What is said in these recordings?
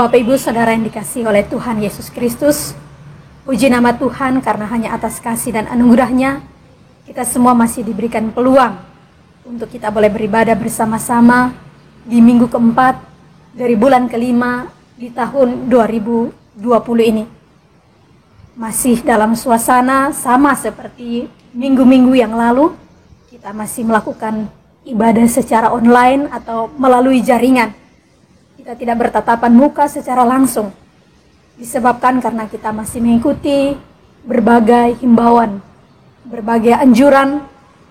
Bapak Ibu Saudara yang dikasihi oleh Tuhan Yesus Kristus, puji nama Tuhan karena hanya atas kasih dan anugerah-Nya kita semua masih diberikan peluang untuk kita boleh beribadah bersama-sama di minggu keempat dari bulan kelima di tahun 2020 ini. Masih dalam suasana sama seperti minggu-minggu yang lalu, kita masih melakukan ibadah secara online atau melalui jaringan. Kita tidak bertatapan muka secara langsung, disebabkan karena kita masih mengikuti berbagai himbauan, berbagai anjuran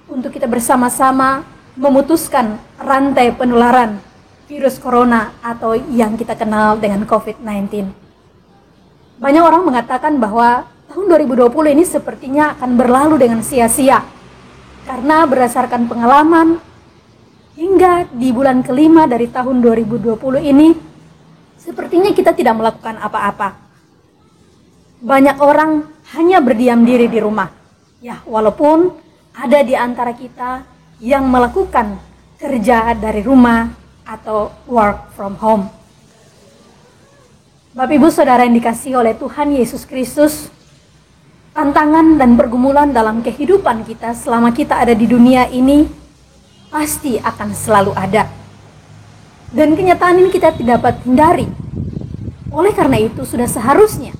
untuk kita bersama-sama memutuskan rantai penularan virus corona atau yang kita kenal dengan COVID-19. Banyak orang mengatakan bahwa tahun 2020 ini sepertinya akan berlalu dengan sia-sia, karena berdasarkan pengalaman, hingga di bulan kelima dari tahun 2020 ini, sepertinya kita tidak melakukan apa-apa. Banyak orang hanya berdiam diri di rumah. Ya, walaupun ada di antara kita yang melakukan kerja dari rumah atau work from home. Bapak Ibu Saudara yang dikasihi oleh Tuhan Yesus Kristus, tantangan dan pergumulan dalam kehidupan kita selama kita ada di dunia ini pasti akan selalu ada. Dan kenyataan ini kita tidak dapat hindari. Oleh karena itu sudah seharusnya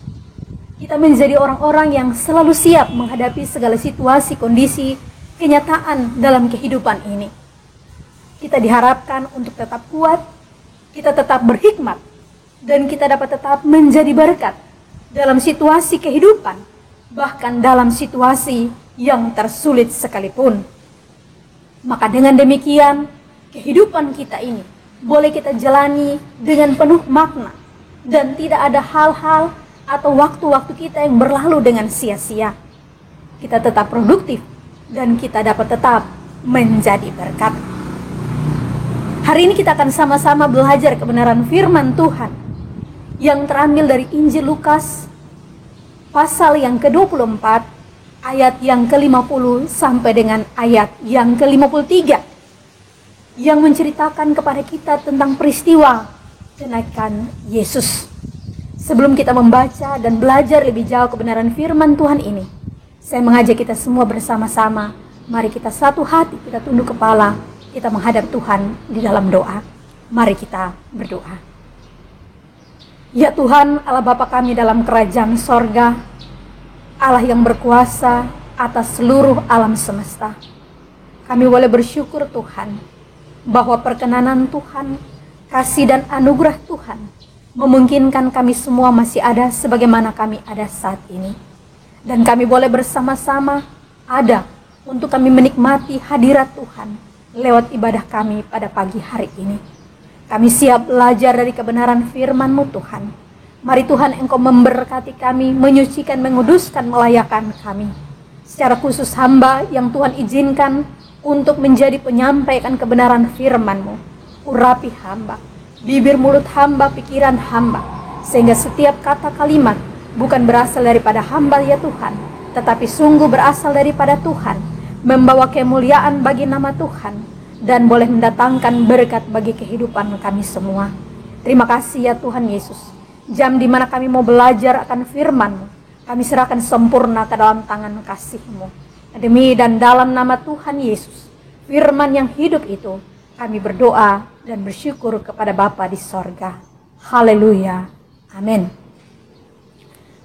kita menjadi orang-orang yang selalu siap menghadapi segala situasi, kondisi, kenyataan dalam kehidupan ini. Kita diharapkan untuk tetap kuat, kita tetap berhikmat, dan kita dapat tetap menjadi berkat dalam situasi kehidupan, bahkan dalam situasi yang tersulit sekalipun. Maka dengan demikian, kehidupan kita ini boleh kita jalani dengan penuh makna dan tidak ada hal-hal atau waktu-waktu kita yang berlalu dengan sia-sia. Kita tetap produktif dan kita dapat tetap menjadi berkat. Hari ini kita akan sama-sama belajar kebenaran firman Tuhan yang terambil dari Injil Lukas pasal yang ke-24 ayat yang ke-50 sampai dengan ayat yang ke-53 yang menceritakan kepada kita tentang peristiwa kenaikan Yesus. Sebelum kita membaca dan belajar lebih jauh kebenaran firman Tuhan ini, saya mengajak kita semua bersama-sama, mari kita satu hati, kita tunduk kepala, kita menghadap Tuhan di dalam doa. Mari kita berdoa. Ya Tuhan, Allah Bapa kami dalam kerajaan sorga, Allah yang berkuasa atas seluruh alam semesta. Kami boleh bersyukur Tuhan, bahwa perkenanan Tuhan, kasih dan anugerah Tuhan, memungkinkan kami semua masih ada sebagaimana kami ada saat ini. Dan kami boleh bersama-sama ada untuk kami menikmati hadirat Tuhan lewat ibadah kami pada pagi hari ini. Kami siap belajar dari kebenaran firman-Mu Tuhan. Mari Tuhan Engkau memberkati kami, menyucikan, menguduskan, melayakkan kami. Secara khusus hamba yang Tuhan izinkan untuk menjadi penyampaikan kebenaran firman-Mu. Urapi hamba, bibir mulut hamba, pikiran hamba. Sehingga setiap kata kalimat bukan berasal daripada hamba ya Tuhan, tetapi sungguh berasal daripada Tuhan. Membawa kemuliaan bagi nama Tuhan dan boleh mendatangkan berkat bagi kehidupan kami semua. Terima kasih ya Tuhan Yesus. Jam di mana kami mau belajar akan firman-Mu, kami serahkan sempurna ke dalam tangan kasih-Mu. Demi dan dalam nama Tuhan Yesus, firman yang hidup itu, kami berdoa dan bersyukur kepada Bapa di sorga. Haleluya. Amin.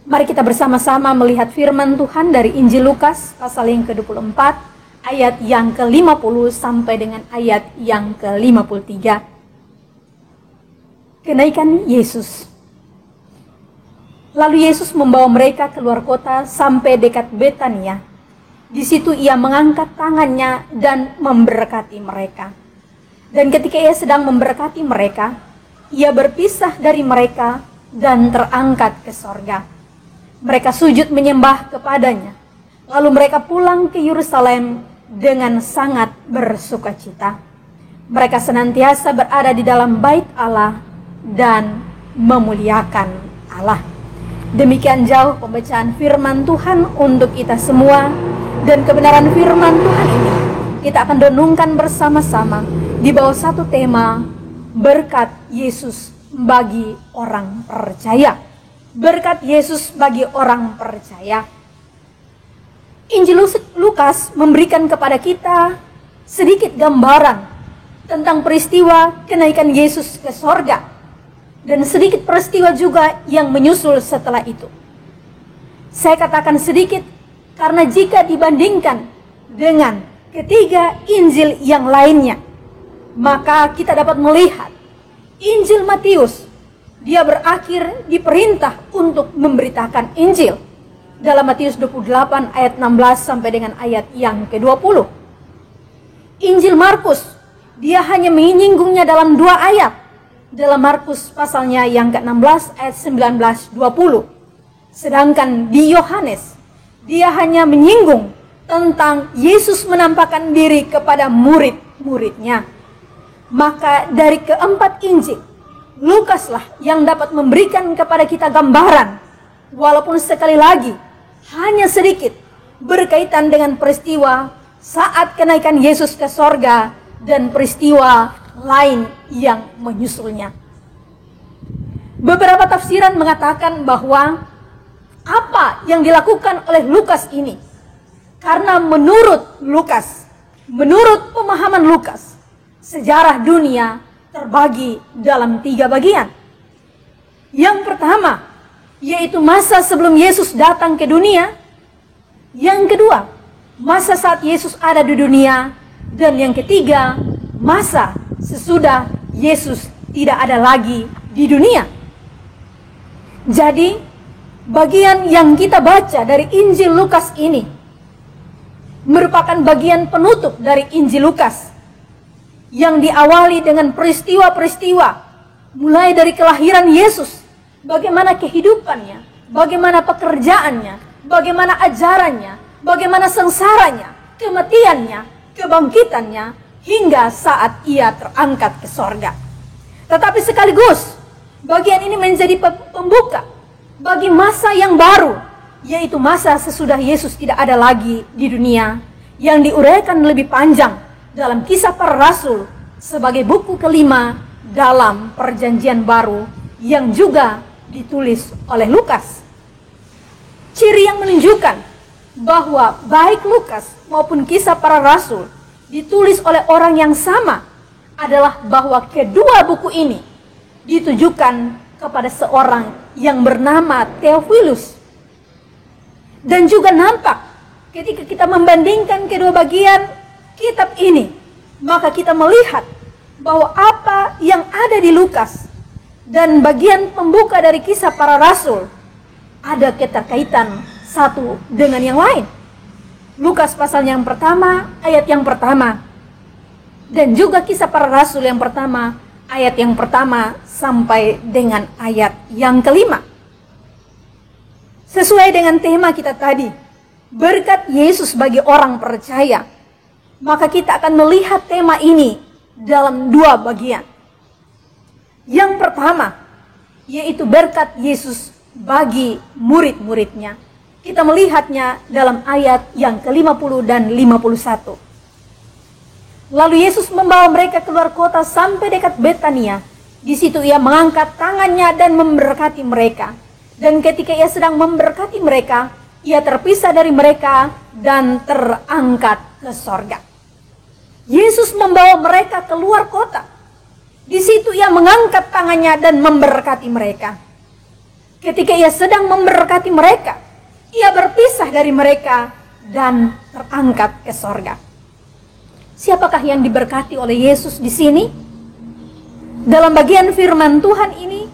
Mari kita bersama-sama melihat firman Tuhan dari Injil Lukas pasal yang ke-24, ayat yang ke-50 sampai dengan ayat yang ke-53. Kenaikan Yesus. Lalu Yesus membawa mereka keluar kota sampai dekat Betania. Di situ ia mengangkat tangannya dan memberkati mereka. Dan ketika ia sedang memberkati mereka, ia berpisah dari mereka dan terangkat ke sorga. Mereka sujud menyembah kepadanya. Lalu mereka pulang ke Yerusalem dengan sangat bersukacita. Mereka senantiasa berada di dalam bait Allah dan memuliakan Allah. Demikian jauh pembacaan firman Tuhan untuk kita semua. Dan kebenaran firman Tuhan ini kita akan renungkan bersama-sama di bawah satu tema, berkat Yesus bagi orang percaya. Berkat Yesus bagi orang percaya. Injil Lukas memberikan kepada kita sedikit gambaran tentang peristiwa kenaikan Yesus ke sorga, dan sedikit peristiwa juga yang menyusul setelah itu. Saya katakan sedikit karena jika dibandingkan dengan ketiga Injil yang lainnya, maka kita dapat melihat Injil Matius, dia berakhir diperintah untuk memberitakan Injil dalam Matius 28 ayat 16 sampai dengan ayat yang ke-20. Injil Markus, dia hanya menyinggungnya dalam 2 ayat, dalam Markus pasalnya yang ke-16 ayat 19-20. Sedangkan di Yohanes, dia hanya menyinggung tentang Yesus menampakkan diri kepada murid-muridnya. Maka dari keempat Injil, Lukaslah yang dapat memberikan kepada kita gambaran, walaupun sekali lagi hanya sedikit, berkaitan dengan peristiwa saat kenaikan Yesus ke sorga dan peristiwa lain yang menyusulnya. Beberapa tafsiran mengatakan bahwa apa yang dilakukan oleh Lukas ini, karena menurut Lukas, menurut pemahaman Lukas, sejarah dunia terbagi dalam 3 bagian. Yang pertama, yaitu masa sebelum Yesus datang ke dunia. Yang kedua, masa saat Yesus ada di dunia. Dan yang ketiga, masa sesudah Yesus tidak ada lagi di dunia. Jadi, bagian yang kita baca dari Injil Lukas ini merupakan bagian penutup dari Injil Lukas, yang diawali dengan peristiwa-peristiwa mulai dari kelahiran Yesus, bagaimana kehidupannya, bagaimana pekerjaannya, bagaimana ajarannya, bagaimana sengsaranya, kematiannya, kebangkitannya, hingga saat ia terangkat ke sorga. Tetapi sekaligus bagian ini menjadi pembuka bagi masa yang baru, yaitu masa sesudah Yesus tidak ada lagi di dunia, yang diuraikan lebih panjang dalam Kisah Para Rasul sebagai buku kelima dalam Perjanjian Baru, yang juga ditulis oleh Lukas. Ciri yang menunjukkan bahwa baik Lukas maupun Kisah Para Rasul ditulis oleh orang yang sama adalah bahwa kedua buku ini ditujukan kepada seorang yang bernama Theophilus. Dan juga nampak ketika kita membandingkan kedua bagian kitab ini, maka kita melihat bahwa apa yang ada di Lukas dan bagian pembuka dari Kisah Para Rasul ada keterkaitan satu dengan yang lain. Lukas pasal yang pertama, ayat yang pertama, dan juga Kisah Para Rasul yang pertama, ayat yang pertama sampai dengan ayat yang kelima. Sesuai dengan tema kita tadi, berkat Yesus bagi orang percaya, maka kita akan melihat tema ini dalam 2 bagian. Yang pertama, yaitu berkat Yesus bagi murid-muridnya. Kita melihatnya dalam ayat yang ke-50 dan 51. Lalu Yesus membawa mereka keluar kota sampai dekat Betania. Di situ ia mengangkat tangannya dan memberkati mereka. Dan ketika ia sedang memberkati mereka, ia terpisah dari mereka dan terangkat ke sorga. Yesus membawa mereka keluar kota. Di situ ia mengangkat tangannya dan memberkati mereka. Ketika ia sedang memberkati mereka, ia berpisah dari mereka dan terangkat ke sorga. Siapakah yang diberkati oleh Yesus di sini? Dalam bagian firman Tuhan ini,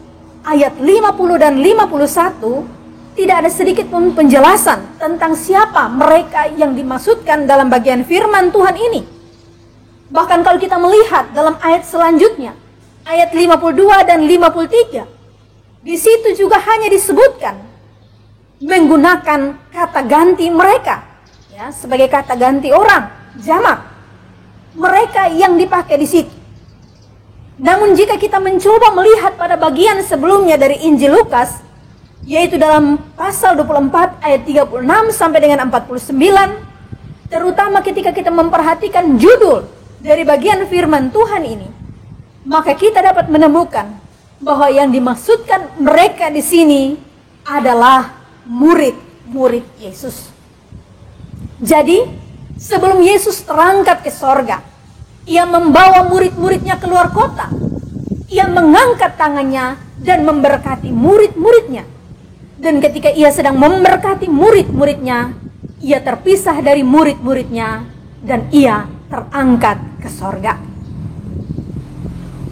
ayat 50 dan 51, tidak ada sedikit pun penjelasan tentang siapa mereka yang dimaksudkan dalam bagian firman Tuhan ini. Bahkan kalau kita melihat dalam ayat selanjutnya, ayat 52 dan 53, di situ juga hanya disebutkan menggunakan kata ganti mereka, ya, sebagai kata ganti orang, jamak. Mereka yang dipakai di situ. Namun jika kita mencoba melihat pada bagian sebelumnya dari Injil Lukas, yaitu dalam pasal 24 ayat 36 sampai dengan 49, terutama ketika kita memperhatikan judul dari bagian firman Tuhan ini, maka kita dapat menemukan bahwa yang dimaksudkan mereka di sini adalah murid-murid Yesus. Jadi, sebelum Yesus terangkat ke sorga, ia membawa murid-muridnya keluar kota. Ia mengangkat tangannya dan memberkati murid-muridnya. Dan ketika ia sedang memberkati murid-muridnya, ia terpisah dari murid-muridnya dan ia terangkat ke sorga.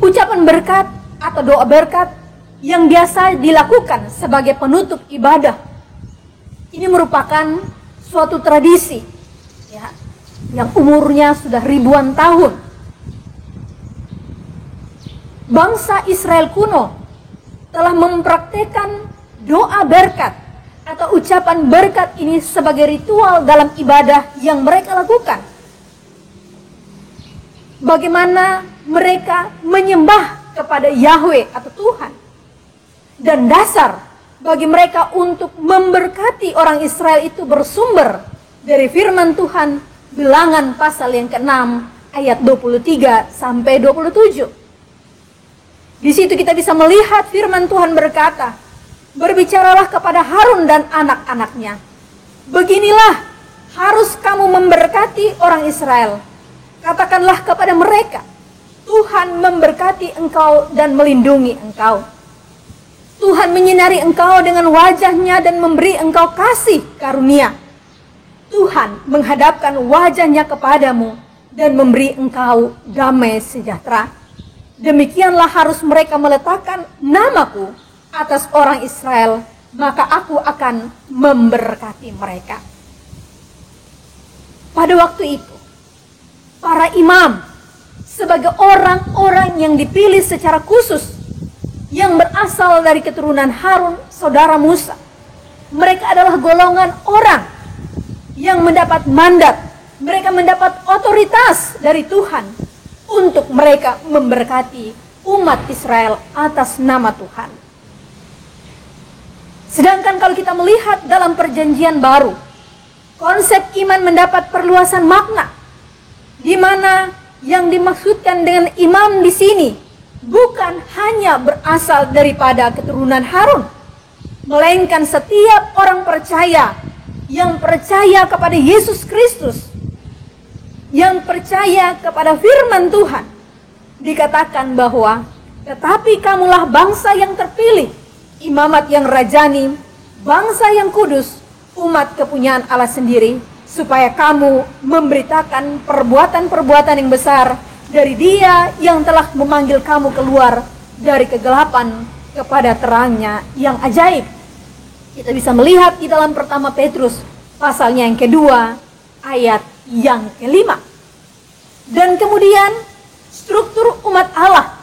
Ucapan berkat atau doa berkat yang biasa dilakukan sebagai penutup ibadah, ini merupakan suatu tradisi ya, yang umurnya sudah ribuan tahun. Bangsa Israel kuno telah mempraktikkan doa berkat atau ucapan berkat ini sebagai ritual dalam ibadah yang mereka lakukan. Bagaimana mereka menyembah kepada Yahweh atau Tuhan. Dan dasar bagi mereka untuk memberkati orang Israel itu bersumber dari firman Tuhan, Bilangan pasal yang ke-6 ayat 23 sampai 27. Di situ kita bisa melihat firman Tuhan berkata, "Berbicaralah kepada Harun dan anak-anaknya. Beginilah harus kamu memberkati orang Israel. Katakanlah kepada mereka, Tuhan memberkati engkau dan melindungi engkau. Tuhan menyinari engkau dengan wajahnya dan memberi engkau kasih karunia. Tuhan menghadapkan wajahnya kepadamu dan memberi engkau damai sejahtera. Demikianlah harus mereka meletakkan namaku atas orang Israel, maka aku akan memberkati mereka." Pada waktu itu, para imam sebagai orang-orang yang dipilih secara khusus yang berasal dari keturunan Harun, saudara Musa. Mereka adalah golongan orang yang mendapat mandat, mereka mendapat otoritas dari Tuhan untuk mereka memberkati umat Israel atas nama Tuhan. Sedangkan kalau kita melihat dalam perjanjian baru, konsep iman mendapat perluasan makna, di mana yang dimaksudkan dengan imam di sini bukan hanya berasal daripada keturunan Harun, melainkan setiap orang percaya yang percaya kepada Yesus Kristus, yang percaya kepada firman Tuhan. Dikatakan bahwa, "Tetapi kamulah bangsa yang terpilih, imamat yang rajani, bangsa yang kudus, umat kepunyaan Allah sendiri, supaya kamu memberitakan perbuatan-perbuatan yang besar dari Dia yang telah memanggil kamu keluar dari kegelapan kepada terangnya yang ajaib." Kita bisa melihat di dalam pertama Petrus pasalnya yang kedua ayat yang kelima. Dan kemudian struktur umat Allah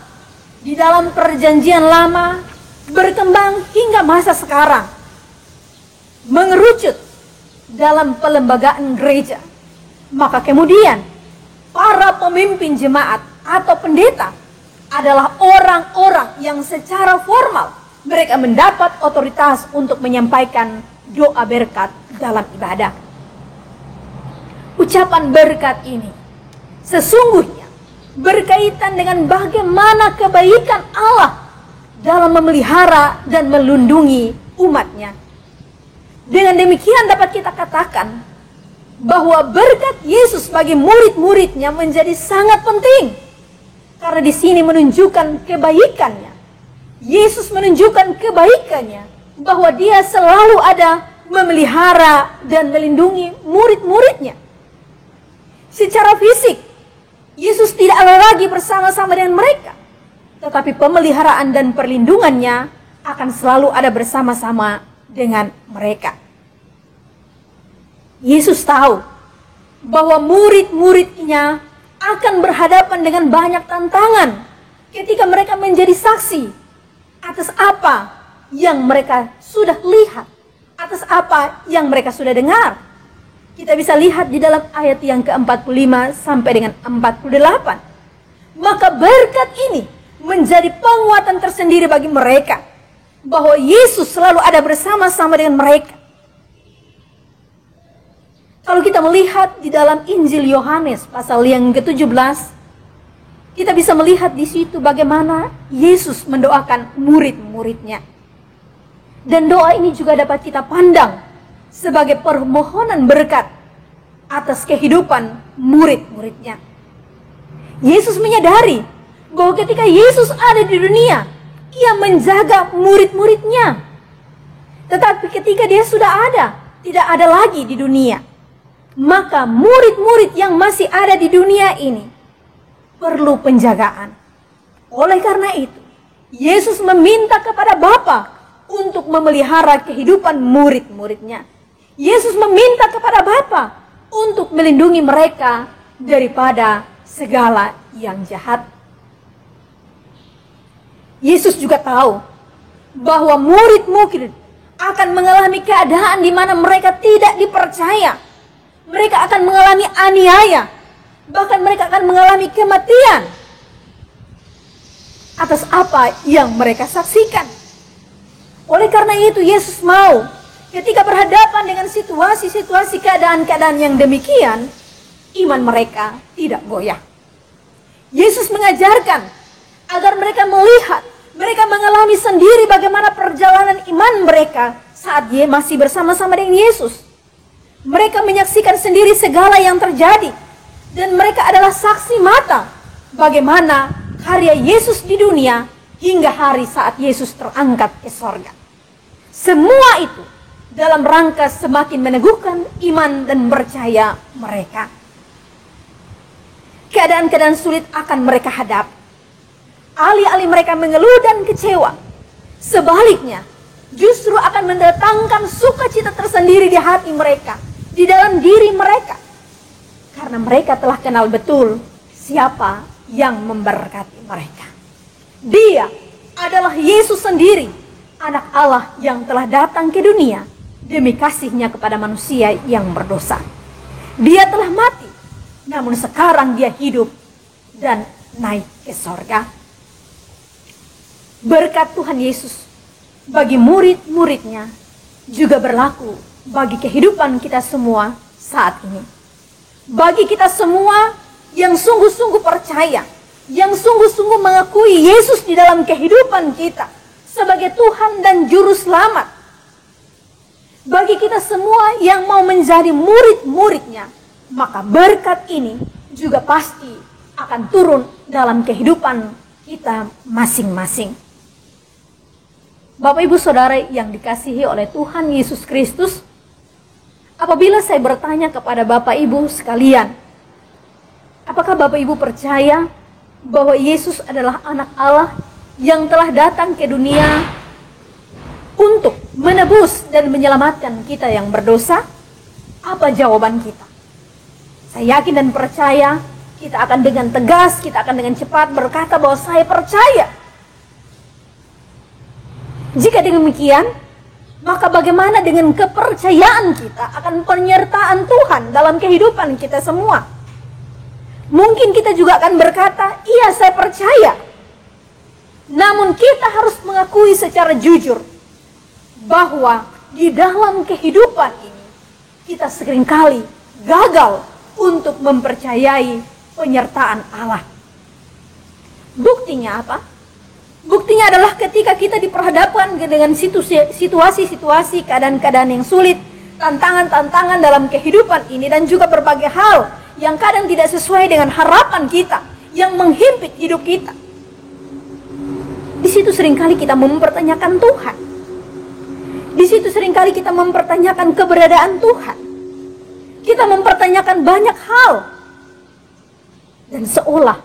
di dalam perjanjian lama berkembang hingga masa sekarang, mengerucut dalam pelembagaan gereja. Maka kemudian para pemimpin jemaat atau pendeta adalah orang-orang yang secara formal mereka mendapat otoritas untuk menyampaikan doa berkat dalam ibadah. Ucapan berkat ini sesungguhnya berkaitan dengan bagaimana kebaikan Allah dalam memelihara dan melindungi umatnya. Dengan demikian dapat kita katakan bahwa berkat Yesus bagi murid-muridnya menjadi sangat penting. Karena di sini menunjukkan kebaikannya. Yesus menunjukkan kebaikannya bahwa Dia selalu ada memelihara dan melindungi murid-muridnya. Secara fisik, Yesus tidak lagi bersama-sama dengan mereka, tetapi pemeliharaan dan perlindungannya akan selalu ada bersama-sama dengan mereka. Yesus tahu bahwa murid-muridnya akan berhadapan dengan banyak tantangan ketika mereka menjadi saksi atas apa yang mereka sudah lihat, atas apa yang mereka sudah dengar. Kita bisa lihat di dalam ayat yang ke-45 sampai dengan 48. Maka berkat ini menjadi penguatan tersendiri bagi mereka, bahwa Yesus selalu ada bersama-sama dengan mereka. Kalau kita melihat di dalam Injil Yohanes pasal yang ke-17, kita bisa melihat di situ bagaimana Yesus mendoakan murid-muridnya. Dan doa ini juga dapat kita pandang sebagai permohonan berkat atas kehidupan murid-muridnya. Yesus menyadari bahwa ketika Yesus ada di dunia, ia menjaga murid-muridnya. Tetapi ketika dia sudah ada, tidak ada lagi di dunia, maka murid-murid yang masih ada di dunia ini perlu penjagaan. Oleh karena itu, Yesus meminta kepada Bapa untuk memelihara kehidupan murid-muridnya. Yesus meminta kepada Bapa untuk melindungi mereka daripada segala yang jahat. Yesus juga tahu bahwa murid-murid akan mengalami keadaan di mana mereka tidak dipercaya. Mereka akan mengalami aniaya. Bahkan mereka akan mengalami kematian atas apa yang mereka saksikan. Oleh karena itu Yesus mau ketika berhadapan dengan situasi-situasi keadaan-keadaan yang demikian, iman mereka tidak goyah. Yesus mengajarkan agar mereka melihat, mereka mengalami sendiri bagaimana perjalanan iman mereka saat dia masih bersama-sama dengan Yesus. Mereka menyaksikan sendiri segala yang terjadi. Dan mereka adalah saksi mata bagaimana karya Yesus di dunia hingga hari saat Yesus terangkat ke sorga. Semua itu dalam rangka semakin meneguhkan iman dan percaya mereka. Keadaan-keadaan sulit akan mereka hadapi. Alih-alih mereka mengeluh dan kecewa, sebaliknya justru akan mendatangkan sukacita tersendiri di hati mereka, di dalam diri mereka. Karena mereka telah kenal betul siapa yang memberkati mereka. Dia adalah Yesus sendiri, anak Allah yang telah datang ke dunia demi kasihnya kepada manusia yang berdosa. Dia telah mati, namun sekarang dia hidup dan naik ke sorga. Berkat Tuhan Yesus bagi murid-muridnya juga berlaku bagi kehidupan kita semua saat ini. Bagi kita semua yang sungguh-sungguh percaya, yang sungguh-sungguh mengakui Yesus di dalam kehidupan kita sebagai Tuhan dan Juru Selamat. Bagi kita semua yang mau menjadi murid-muridnya, maka berkat ini juga pasti akan turun dalam kehidupan kita masing-masing. Bapak Ibu Saudara yang dikasihi oleh Tuhan Yesus Kristus, apabila saya bertanya kepada Bapak Ibu sekalian, apakah Bapak Ibu percaya bahwa Yesus adalah anak Allah yang telah datang ke dunia untuk menebus dan menyelamatkan kita yang berdosa? Apa jawaban kita? Saya yakin dan percaya kita akan dengan tegas, kita akan dengan cepat berkata bahwa saya percaya. Jika demikian, maka bagaimana dengan kepercayaan kita akan penyertaan Tuhan dalam kehidupan kita semua? Mungkin kita juga akan berkata, iya saya percaya. Namun kita harus mengakui secara jujur bahwa di dalam kehidupan ini kita seringkali gagal untuk mempercayai penyertaan Allah. Buktinya apa? Buktinya adalah ketika kita diperhadapkan dengan situasi-situasi, keadaan-keadaan yang sulit, tantangan-tantangan dalam kehidupan ini, dan juga berbagai hal yang kadang tidak sesuai dengan harapan kita, yang menghimpit hidup kita. Di situ seringkali kita mempertanyakan Tuhan. Di situ seringkali kita mempertanyakan keberadaan Tuhan. Kita mempertanyakan banyak hal. Dan seolah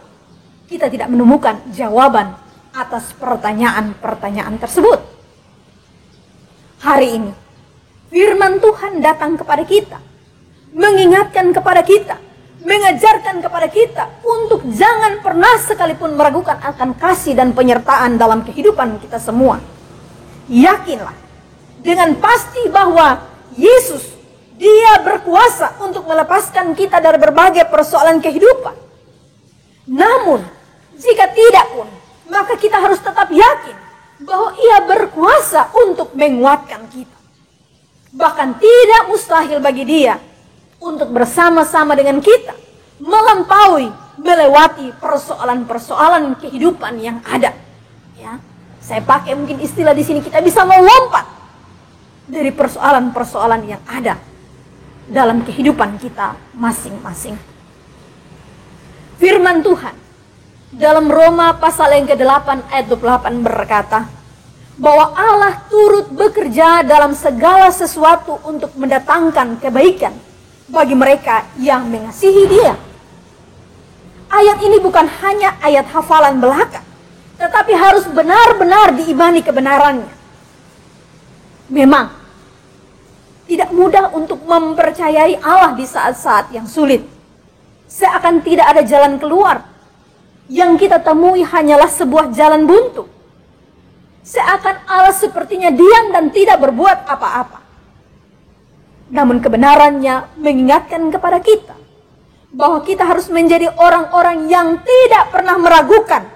kita tidak menemukan jawaban atas pertanyaan-pertanyaan tersebut. Hari ini, firman Tuhan datang kepada kita, mengingatkan kepada kita, mengajarkan kepada kita untuk jangan pernah sekalipun meragukan akan kasih dan penyertaan dalam kehidupan kita semua. Yakinlah dengan pasti bahwa Yesus, Dia berkuasa untuk melepaskan kita dari berbagai persoalan kehidupan. Namun, jika tidak pun, maka kita harus tetap yakin bahwa Ia berkuasa untuk menguatkan kita. Bahkan tidak mustahil bagi Dia untuk bersama-sama dengan kita melewati persoalan-persoalan kehidupan yang ada. Ya, saya pakai mungkin istilah di sini, kita bisa melompat dari persoalan-persoalan yang ada dalam kehidupan kita masing-masing. Firman Tuhan dalam Roma pasal yang ke-8 ayat 28 berkata bahwa Allah turut bekerja dalam segala sesuatu untuk mendatangkan kebaikan bagi mereka yang mengasihi Dia. Ayat ini bukan hanya ayat hafalan belaka, tetapi harus benar-benar diimani kebenarannya. Memang tidak mudah untuk mempercayai Allah di saat-saat yang sulit. Seakan tidak ada jalan keluar. Yang kita temui hanyalah sebuah jalan buntu. Seakan Allah sepertinya diam dan tidak berbuat apa-apa. Namun kebenarannya mengingatkan kepada kita bahwa kita harus menjadi orang-orang yang tidak pernah meragukan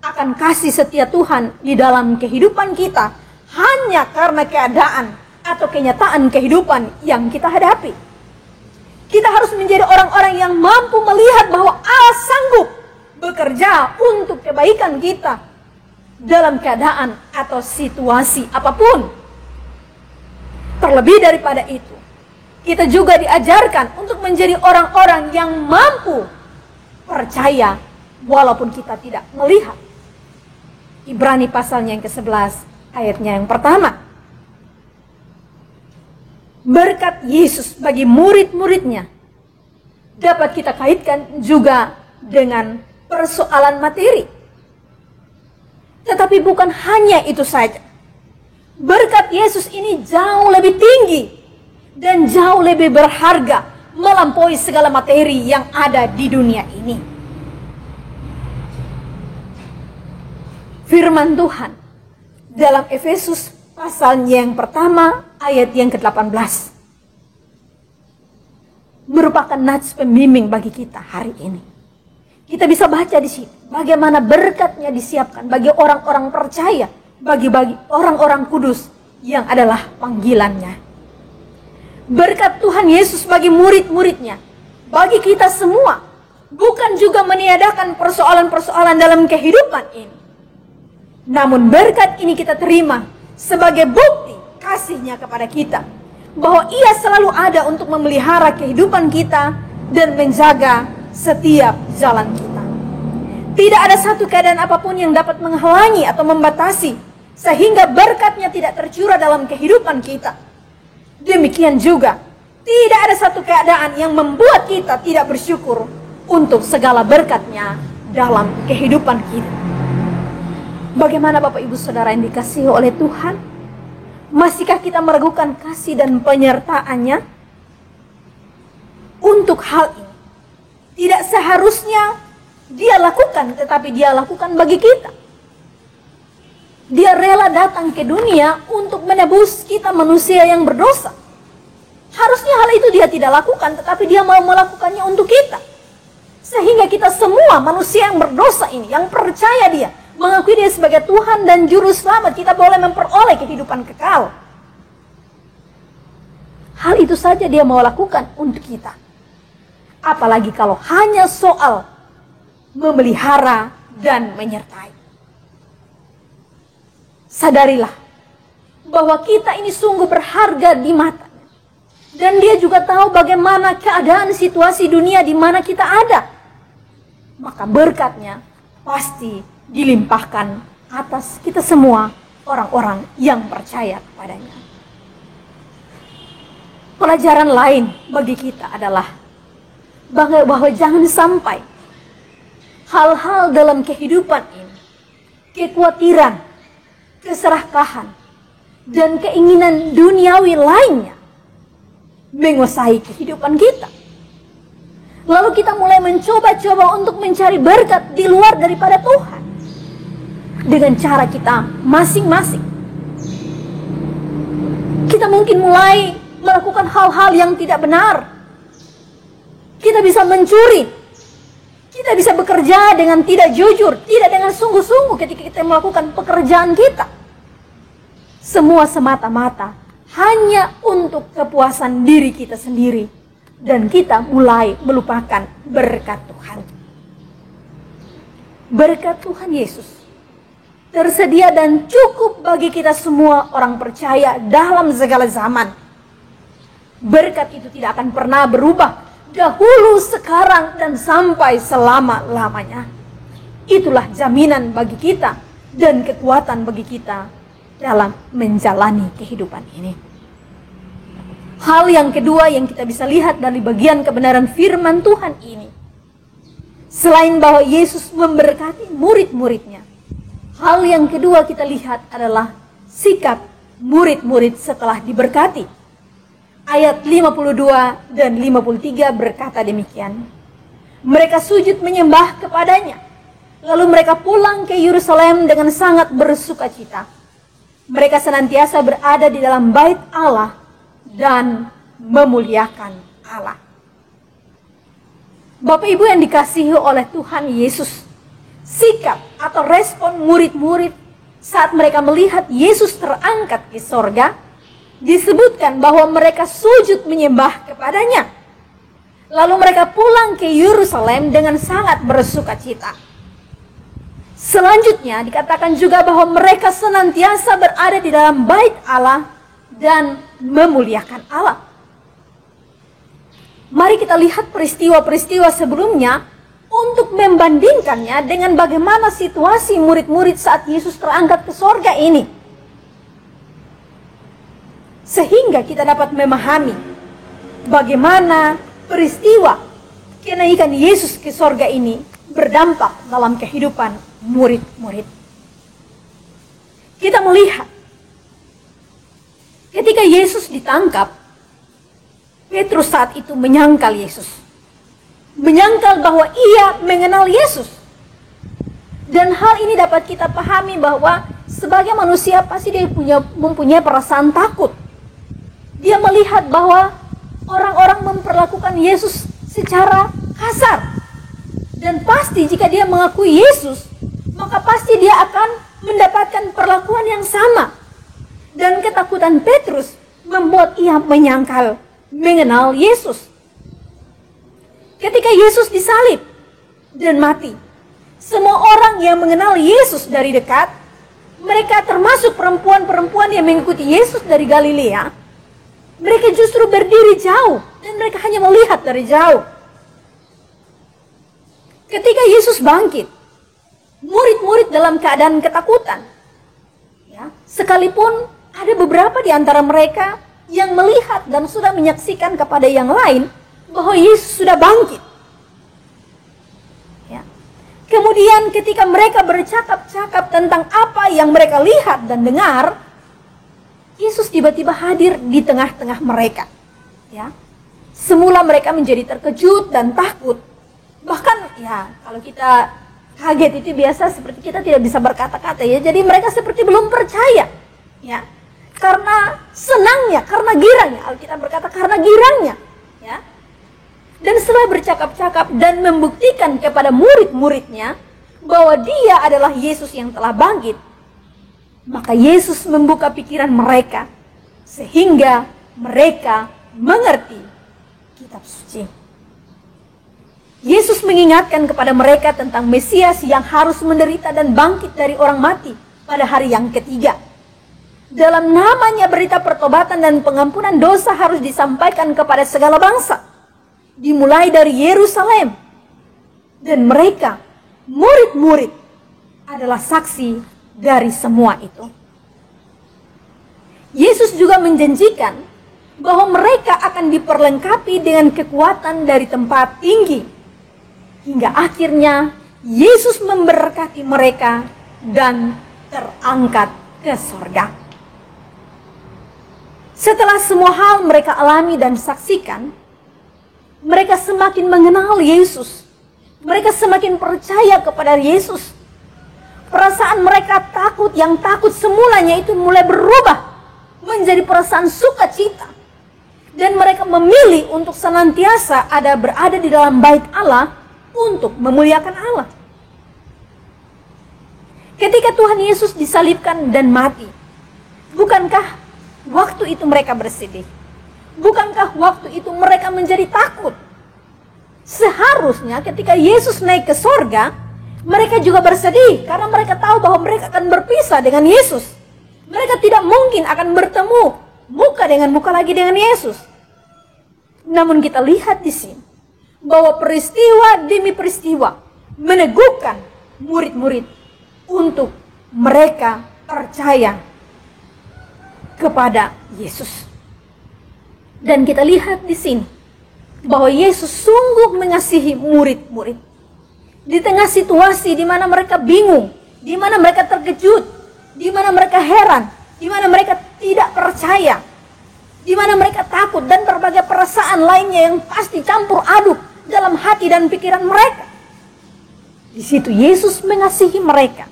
akan kasih setia Tuhan di dalam kehidupan kita hanya karena keadaan atau kenyataan kehidupan yang kita hadapi. Kita harus menjadi orang-orang yang mampu melihat bahwa Allah sanggup bekerja untuk kebaikan kita dalam keadaan atau situasi apapun. Terlebih daripada itu, kita juga diajarkan untuk menjadi orang-orang yang mampu percaya walaupun kita tidak melihat. Ibrani pasalnya yang ke-11 ayatnya yang pertama. Berkat Yesus bagi murid-muridnya dapat kita kaitkan juga dengan persoalan materi. Tetapi bukan hanya itu saja. Berkat Yesus ini jauh lebih tinggi dan jauh lebih berharga melampaui segala materi yang ada di dunia ini. Firman Tuhan dalam Efesus pasalnya yang pertama ayat yang ke-18 merupakan nats pembimbing bagi kita hari ini. Kita bisa baca di sini bagaimana berkatnya disiapkan bagi orang-orang percaya, bagi orang-orang kudus yang adalah panggilannya. Berkat Tuhan Yesus bagi murid-muridnya, bagi kita semua, bukan juga meniadakan persoalan-persoalan dalam kehidupan ini. Namun berkat ini kita terima sebagai bukti kasih-Nya kepada kita, bahwa Ia selalu ada untuk memelihara kehidupan kita dan menjaga setiap jalan kita. Tidak ada satu keadaan apapun yang dapat menghalangi atau membatasi sehingga berkat-Nya tidak tercurah dalam kehidupan kita. Demikian juga tidak ada satu keadaan yang membuat kita tidak bersyukur untuk segala berkat-Nya dalam kehidupan kita. Bagaimana Bapak Ibu Saudara yang dikasihi oleh Tuhan? Masihkah kita meragukan kasih dan penyertaan-Nya? Untuk hal ini tidak seharusnya Dia lakukan, tetapi Dia lakukan bagi kita. Dia rela datang ke dunia untuk menebus kita manusia yang berdosa. Harusnya hal itu Dia tidak lakukan, tetapi Dia mau melakukannya untuk kita. Sehingga kita semua manusia yang berdosa ini, yang percaya Dia, mengakui Dia sebagai Tuhan dan Juru Selamat, kita boleh memperoleh kehidupan kekal. Hal itu saja Dia mau lakukan untuk kita. Apalagi kalau hanya soal memelihara dan menyertai. Sadarilah bahwa kita ini sungguh berharga di mata-Nya. Dan Dia juga tahu bagaimana keadaan situasi dunia di mana kita ada. Maka berkat-Nya pasti dilimpahkan atas kita semua, orang-orang yang percaya kepada-Nya. Pelajaran lain bagi kita adalah bahwa jangan sampai hal-hal dalam kehidupan ini, kekhawatiran, keserakahan, dan keinginan duniawi lainnya menguasai kehidupan kita. Lalu kita mulai mencoba-coba untuk mencari berkat di luar daripada Tuhan dengan cara kita masing-masing. Kita mungkin mulai melakukan hal-hal yang tidak benar. Kita bisa mencuri. Kita bisa bekerja dengan tidak jujur, tidak dengan sungguh-sungguh ketika kita melakukan pekerjaan kita. Semua semata-mata hanya untuk kepuasan diri kita sendiri dan kita mulai melupakan berkat Tuhan. Berkat Tuhan Yesus tersedia dan cukup bagi kita semua orang percaya dalam segala zaman. Berkat itu tidak akan pernah berubah, dahulu, sekarang, dan sampai selama-lamanya. Itulah jaminan bagi kita dan kekuatan bagi kita dalam menjalani kehidupan ini. Hal yang kedua yang kita bisa lihat dari bagian kebenaran firman Tuhan ini, selain bahwa Yesus memberkati murid-muridnya, hal yang kedua kita lihat adalah sikap murid-murid setelah diberkati. Ayat 52 dan 53 berkata demikian. Mereka sujud menyembah kepadanya. Lalu mereka pulang ke Yerusalem dengan sangat bersukacita. Mereka senantiasa berada di dalam bait Allah dan memuliakan Allah. Bapak Ibu yang dikasihi oleh Tuhan Yesus, sikap atau respon murid-murid saat mereka melihat Yesus terangkat ke sorga, disebutkan bahwa mereka sujud menyembah kepadanya. Lalu mereka pulang ke Yerusalem dengan sangat bersukacita. Selanjutnya dikatakan juga bahwa mereka senantiasa berada di dalam bait Allah dan memuliakan Allah. Mari kita lihat peristiwa-peristiwa sebelumnya untuk membandingkannya dengan bagaimana situasi murid-murid saat Yesus terangkat ke sorga ini. Sehingga kita dapat memahami bagaimana peristiwa kenaikan Yesus ke sorga ini berdampak dalam kehidupan murid-murid. Kita melihat ketika Yesus ditangkap, Petrus saat itu menyangkal Yesus. Menyangkal bahwa ia mengenal Yesus. Dan hal ini dapat kita pahami bahwa sebagai manusia pasti dia mempunyai perasaan takut. Dia melihat bahwa orang-orang memperlakukan Yesus secara kasar. Dan pasti jika dia mengakui Yesus, maka pasti dia akan mendapatkan perlakuan yang sama. Dan ketakutan Petrus membuat ia menyangkal mengenal Yesus. Ketika Yesus disalib dan mati, semua orang yang mengenal Yesus dari dekat, mereka termasuk perempuan-perempuan yang mengikuti Yesus dari Galilea, mereka justru berdiri jauh dan mereka hanya melihat dari jauh. Ketika Yesus bangkit, murid-murid dalam keadaan ketakutan. Ya, sekalipun ada beberapa di antara mereka yang melihat dan sudah menyaksikan kepada yang lain bahwa Yesus sudah bangkit. Ya. Kemudian ketika mereka bercakap-cakap tentang apa yang mereka lihat dan dengar, Yesus tiba-tiba hadir di tengah-tengah mereka. Ya. Semula mereka menjadi terkejut dan takut. Bahkan ya kalau kita kaget itu biasa seperti kita tidak bisa berkata-kata ya. Jadi mereka seperti belum percaya. Ya. Karena senangnya, karena girangnya. Alkitab berkata karena girangnya. Ya. Dan setelah bercakap-cakap dan membuktikan kepada murid-muridnya bahwa dia adalah Yesus yang telah bangkit, maka Yesus membuka pikiran mereka sehingga mereka mengerti kitab suci. Yesus mengingatkan kepada mereka tentang Mesias yang harus menderita dan bangkit dari orang mati pada hari yang ketiga. Dalam namanya berita pertobatan dan pengampunan dosa harus disampaikan kepada segala bangsa, dimulai dari Yerusalem. Dan mereka, murid-murid, adalah saksi dari semua itu. Yesus juga menjanjikan bahwa mereka akan diperlengkapi dengan kekuatan dari tempat tinggi. Hingga akhirnya Yesus memberkati mereka dan terangkat ke sorga. Setelah semua hal mereka alami dan saksikan, mereka semakin mengenal Yesus. Mereka semakin percaya kepada Yesus. Perasaan mereka takut, yang takut semulanya itu mulai berubah menjadi perasaan sukacita. Dan mereka memilih untuk senantiasa berada di dalam bait Allah untuk memuliakan Allah. Ketika Tuhan Yesus disalibkan dan mati, bukankah waktu itu mereka bersedih? Bukankah waktu itu mereka menjadi takut? Seharusnya ketika Yesus naik ke sorga, mereka juga bersedih karena mereka tahu bahwa mereka akan berpisah dengan Yesus. Mereka tidak mungkin akan bertemu muka dengan muka lagi dengan Yesus. Namun kita lihat di sini bahwa peristiwa demi peristiwa meneguhkan murid-murid untuk mereka percaya kepada Yesus. Dan kita lihat di sini bahwa Yesus sungguh mengasihi murid-murid. Di tengah situasi di mana mereka bingung, di mana mereka terkejut, di mana mereka heran, di mana mereka tidak percaya, di mana mereka takut dan berbagai perasaan lainnya yang pasti campur aduk dalam hati dan pikiran mereka. Di situ Yesus mengasihi mereka.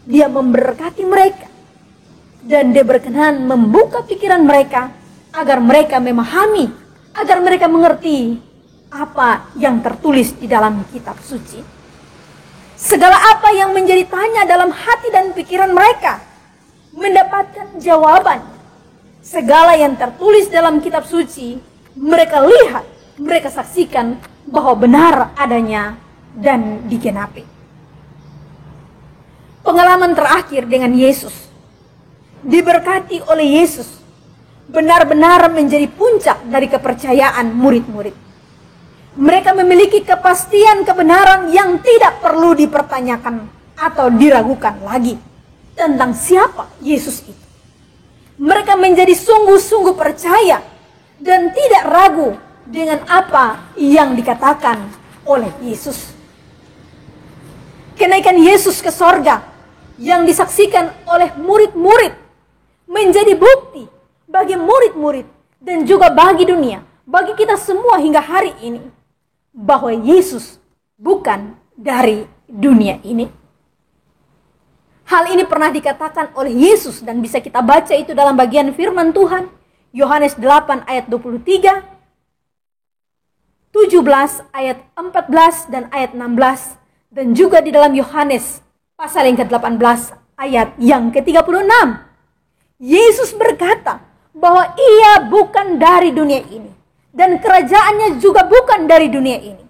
Dia memberkati mereka. Dan dia berkenan membuka pikiran mereka agar mereka memahami, agar mereka mengerti apa yang tertulis di dalam kitab suci. Segala apa yang menjadi tanya dalam hati dan pikiran mereka mendapatkan jawaban. Segala yang tertulis dalam kitab suci mereka lihat, mereka saksikan bahwa benar adanya dan digenapi. Pengalaman terakhir dengan Yesus, diberkati oleh Yesus, benar-benar menjadi puncak dari kepercayaan murid-murid. Mereka memiliki kepastian kebenaran yang tidak perlu dipertanyakan atau diragukan lagi tentang siapa Yesus itu. Mereka menjadi sungguh-sungguh percaya dan tidak ragu dengan apa yang dikatakan oleh Yesus. Kenaikan Yesus ke sorga yang disaksikan oleh murid-murid menjadi bukti bagi murid-murid dan juga bagi dunia, bagi kita semua hingga hari ini, bahwa Yesus bukan dari dunia ini. Hal ini pernah dikatakan oleh Yesus dan bisa kita baca itu dalam bagian firman Tuhan, Yohanes 8 ayat 23, 17 ayat 14 dan ayat 16, dan juga di dalam Yohanes pasal yang ke-18 ayat yang ke-36. Yesus berkata bahwa ia bukan dari dunia ini dan kerajaannya juga bukan dari dunia ini.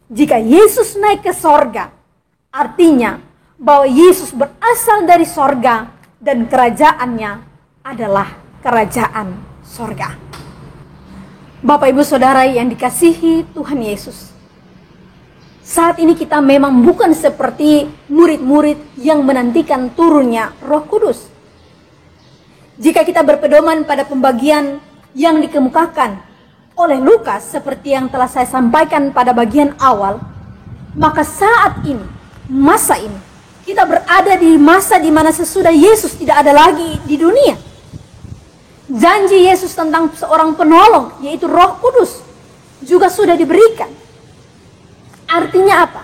Jika Yesus naik ke sorga, artinya bahwa Yesus berasal dari sorga dan kerajaannya adalah kerajaan sorga. Bapak Ibu Saudara yang dikasihi Tuhan Yesus, saat ini kita memang bukan seperti murid-murid yang menantikan turunnya Roh Kudus. Jika kita berpedoman pada pembagian yang dikemukakan oleh Lukas seperti yang telah saya sampaikan pada bagian awal, maka saat ini, masa ini, kita berada di masa di mana sesudah Yesus tidak ada lagi di dunia. Janji Yesus tentang seorang penolong, yaitu Roh Kudus, juga sudah diberikan. Artinya apa?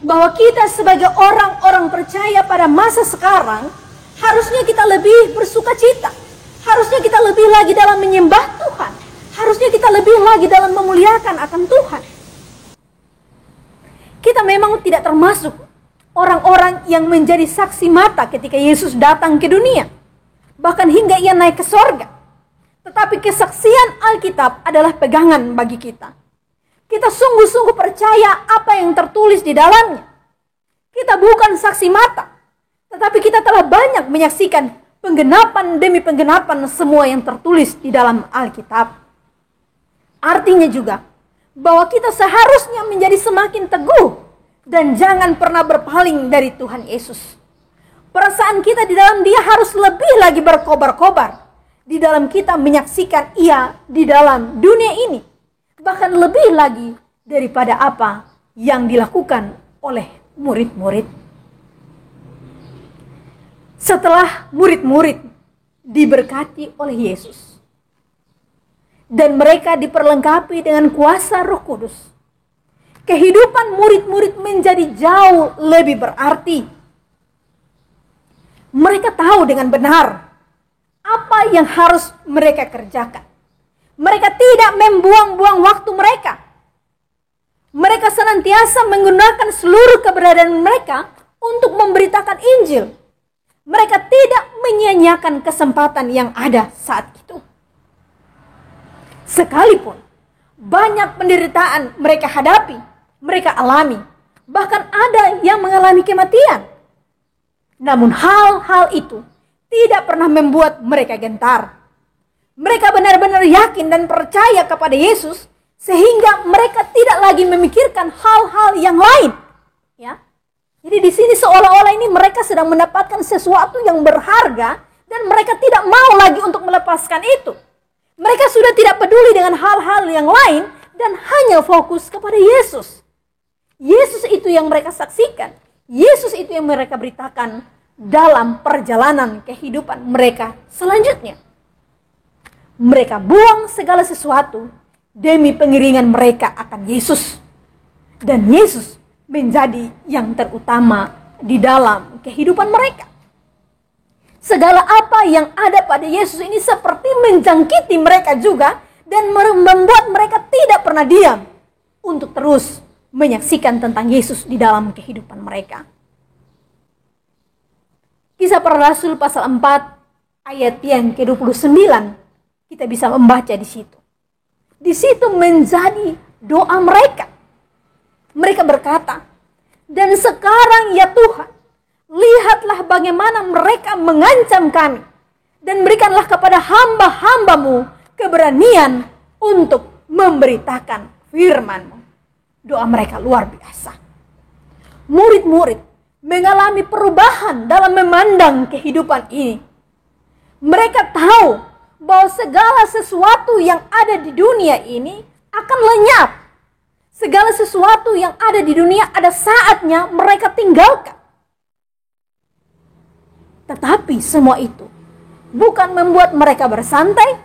Bahwa kita sebagai orang-orang percaya pada masa sekarang, harusnya kita lebih bersuka cita. Harusnya kita lebih lagi dalam menyembah Tuhan. Harusnya kita lebih lagi dalam memuliakan akan Tuhan. Kita memang tidak termasuk orang-orang yang menjadi saksi mata ketika Yesus datang ke dunia. Bahkan hingga ia naik ke sorga. Tetapi kesaksian Alkitab adalah pegangan bagi kita. Kita sungguh-sungguh percaya apa yang tertulis di dalamnya. Kita bukan saksi mata, tetapi kita telah banyak menyaksikan penggenapan demi penggenapan semua yang tertulis di dalam Alkitab. Artinya juga bahwa kita seharusnya menjadi semakin teguh dan jangan pernah berpaling dari Tuhan Yesus. Perasaan kita di dalam Dia harus lebih lagi berkobar-kobar. Di dalam kita menyaksikan Ia di dalam dunia ini. Bahkan lebih lagi daripada apa yang dilakukan oleh murid-murid. Setelah murid-murid diberkati oleh Yesus dan mereka diperlengkapi dengan kuasa Roh Kudus, kehidupan murid-murid menjadi jauh lebih berarti. Mereka tahu dengan benar apa yang harus mereka kerjakan. Mereka tidak membuang-buang waktu mereka. Mereka senantiasa menggunakan seluruh keberadaan mereka untuk memberitakan Injil. Mereka tidak menyia-nyiakan kesempatan yang ada saat itu. Mereka Sekalipun banyak penderitaan mereka hadapi, mereka alami, bahkan ada yang mengalami kematian. Namun hal-hal itu tidak pernah membuat mereka gentar. Mereka benar-benar yakin dan percaya kepada Yesus, sehingga mereka tidak lagi memikirkan hal-hal yang lain. Ya, jadi di sini seolah-olah ini mereka sedang mendapatkan sesuatu yang berharga dan mereka tidak mau lagi untuk melepaskan itu. Mereka sudah tidak peduli dengan hal-hal yang lain dan hanya fokus kepada Yesus. Yesus itu yang mereka saksikan. Yesus itu yang mereka beritakan dalam perjalanan kehidupan mereka selanjutnya. Mereka buang segala sesuatu demi pengiringan mereka akan Yesus. Dan Yesus menjadi yang terutama di dalam kehidupan mereka. Segala apa yang ada pada Yesus ini seperti menjangkiti mereka juga dan membuat mereka tidak pernah diam untuk terus menyaksikan tentang Yesus di dalam kehidupan mereka. Kisah Para Rasul pasal 4 ayat yang ke-29 kita bisa membaca di situ. Di situ menjadi doa mereka. Mereka berkata, "Dan sekarang ya Tuhan, lihatlah bagaimana mereka mengancam kami, dan berikanlah kepada hamba-hambamu keberanian untuk memberitakan firman-Mu." Doa mereka luar biasa. Murid-murid mengalami perubahan dalam memandang kehidupan ini. Mereka tahu bahwa segala sesuatu yang ada di dunia ini akan lenyap. Segala sesuatu yang ada di dunia ada saatnya mereka tinggalkan. Tetapi semua itu bukan membuat mereka bersantai,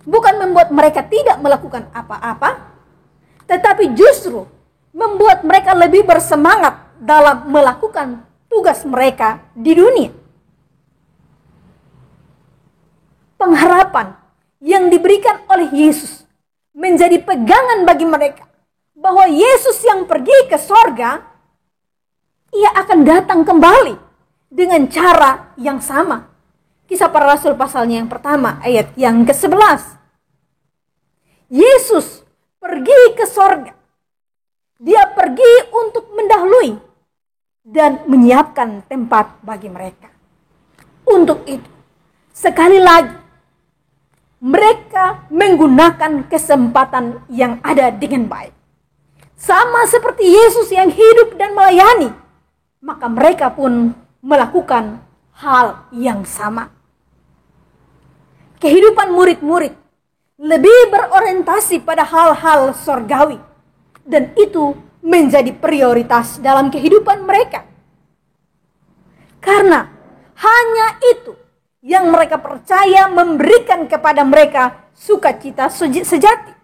bukan membuat mereka tidak melakukan apa-apa, tetapi justru membuat mereka lebih bersemangat dalam melakukan tugas mereka di dunia. Pengharapan yang diberikan oleh Yesus menjadi pegangan bagi mereka bahwa Yesus yang pergi ke sorga, ia akan datang kembali dengan cara yang sama. Kisah Para Rasul pasalnya yang pertama ayat yang ke-11. Yesus pergi ke sorga. Dia pergi untuk mendahului dan menyiapkan tempat bagi mereka. Untuk itu, sekali lagi, mereka menggunakan kesempatan yang ada dengan baik. Sama seperti Yesus yang hidup dan melayani, maka mereka pun melakukan hal yang sama. Kehidupan murid-murid lebih berorientasi pada hal-hal sorgawi, dan itu menjadi prioritas dalam kehidupan mereka. Karena hanya itu yang mereka percaya memberikan kepada mereka sukacita sejati.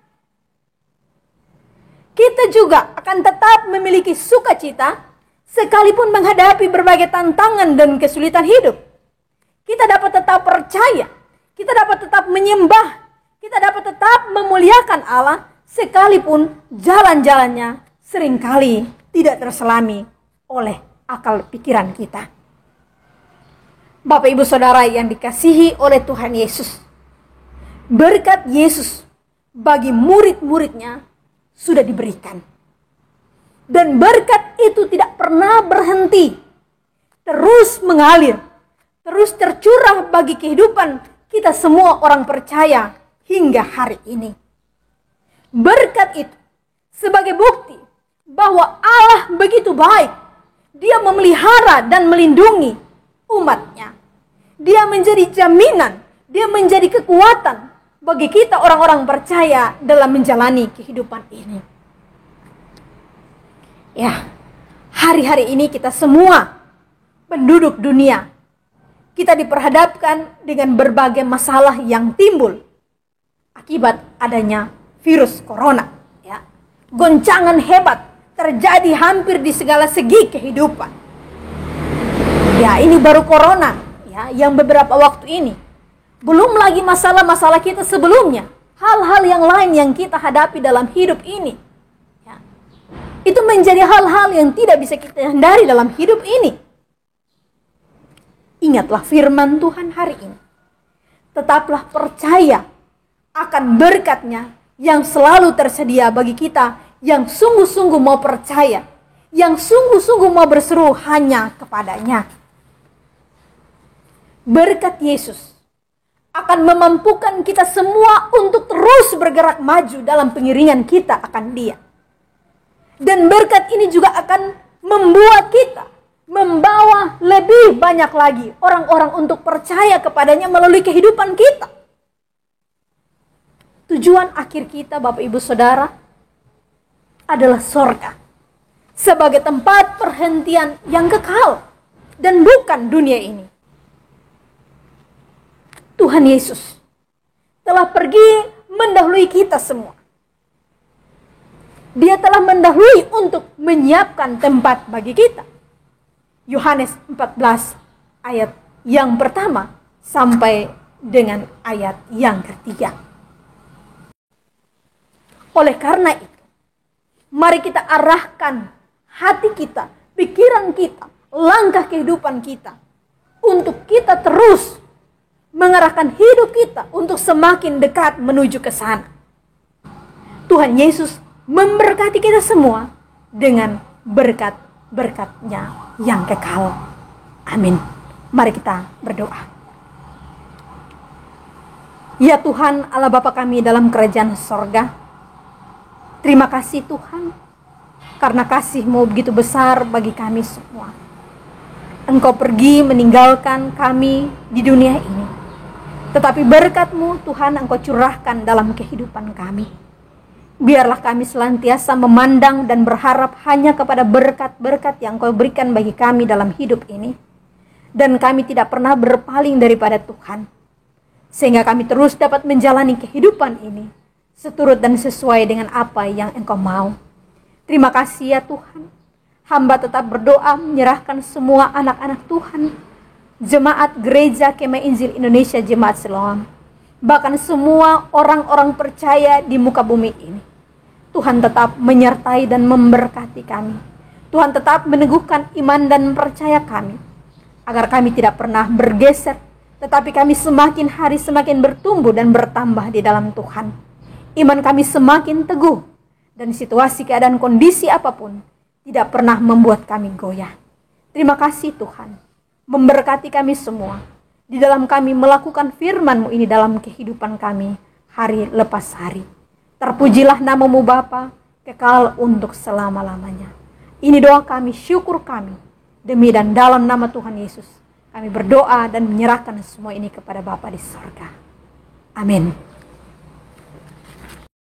Kita juga akan tetap memiliki sukacita sekalipun menghadapi berbagai tantangan dan kesulitan hidup. Kita dapat tetap percaya, kita dapat tetap menyembah, kita dapat tetap memuliakan Allah sekalipun jalan-jalannya seringkali tidak terselami oleh akal pikiran kita. Bapak Ibu Saudara yang dikasihi oleh Tuhan Yesus, berkat Yesus bagi murid-muridnya sudah diberikan. Dan berkat itu tidak pernah berhenti, terus mengalir, terus tercurah bagi kehidupan kita semua orang percaya hingga hari ini. Berkat itu sebagai bukti bahwa Allah begitu baik. Dia memelihara dan melindungi umatnya. Dia menjadi jaminan, dia menjadi kekuatan bagi kita orang-orang percaya dalam menjalani kehidupan ini. Ya, hari-hari ini kita semua penduduk dunia, kita diperhadapkan dengan berbagai masalah yang timbul akibat adanya virus corona. Ya, goncangan hebat terjadi hampir di segala segi kehidupan. Ya, ini baru corona ya, yang beberapa waktu ini. Belum lagi masalah-masalah kita sebelumnya. Hal-hal yang lain yang kita hadapi dalam hidup ini. Ya. Itu menjadi hal-hal yang tidak bisa kita hindari dalam hidup ini. Ingatlah firman Tuhan hari ini. Tetaplah percaya akan berkat-Nya yang selalu tersedia bagi kita yang sungguh-sungguh mau percaya, yang sungguh-sungguh mau berseru hanya kepada-Nya. Berkat Yesus akan memampukan kita semua untuk terus bergerak maju dalam pengiringan kita akan Dia. Dan berkat ini juga akan membuat kita membawa lebih banyak lagi orang-orang untuk percaya kepada-Nya melalui kehidupan kita. Tujuan akhir kita, Bapak Ibu Saudara, adalah surga sebagai tempat perhentian yang kekal dan bukan dunia ini. Tuhan Yesus telah pergi mendahului kita semua. Dia telah mendahului untuk menyiapkan tempat bagi kita. Yohanes 14 ayat yang pertama sampai dengan ayat yang ketiga. Oleh karena itu, mari kita arahkan hati kita, pikiran kita, langkah kehidupan kita untuk kita terus mengarahkan hidup kita untuk semakin dekat menuju ke sana. Tuhan Yesus memberkati kita semua dengan berkat-berkat-Nya yang kekal. Amin. Mari kita berdoa. Ya Tuhan Allah Bapa kami dalam kerajaan sorga, terima kasih Tuhan, karena kasih-Mu begitu besar bagi kami semua. Engkau pergi meninggalkan kami di dunia ini. Tetapi berkat-Mu Tuhan Engkau curahkan dalam kehidupan kami. Biarlah kami senantiasa memandang dan berharap hanya kepada berkat-berkat yang Engkau berikan bagi kami dalam hidup ini. Dan kami tidak pernah berpaling daripada Tuhan. Sehingga kami terus dapat menjalani kehidupan ini seturut dan sesuai dengan apa yang Engkau mau. Terima kasih ya Tuhan. Hamba tetap berdoa menyerahkan semua anak-anak Tuhan, Jemaat Gereja Kemah Injil Indonesia Jemaat Siloam, bahkan semua orang-orang percaya di muka bumi ini. Tuhan tetap menyertai dan memberkati kami. Tuhan tetap meneguhkan iman dan percaya kami, agar kami tidak pernah bergeser, tetapi kami semakin hari semakin bertumbuh dan bertambah di dalam Tuhan. Iman kami semakin teguh, dan situasi keadaan kondisi apapun tidak pernah membuat kami goyah. Terima kasih Tuhan. Memberkati kami semua, di dalam kami melakukan firman-Mu ini dalam kehidupan kami, hari lepas hari. Terpujilah nama-Mu Bapa, kekal untuk selama-lamanya. Ini doa kami, syukur kami, demi dan dalam nama Tuhan Yesus. Kami berdoa dan menyerahkan semua ini kepada Bapa di surga. Amin.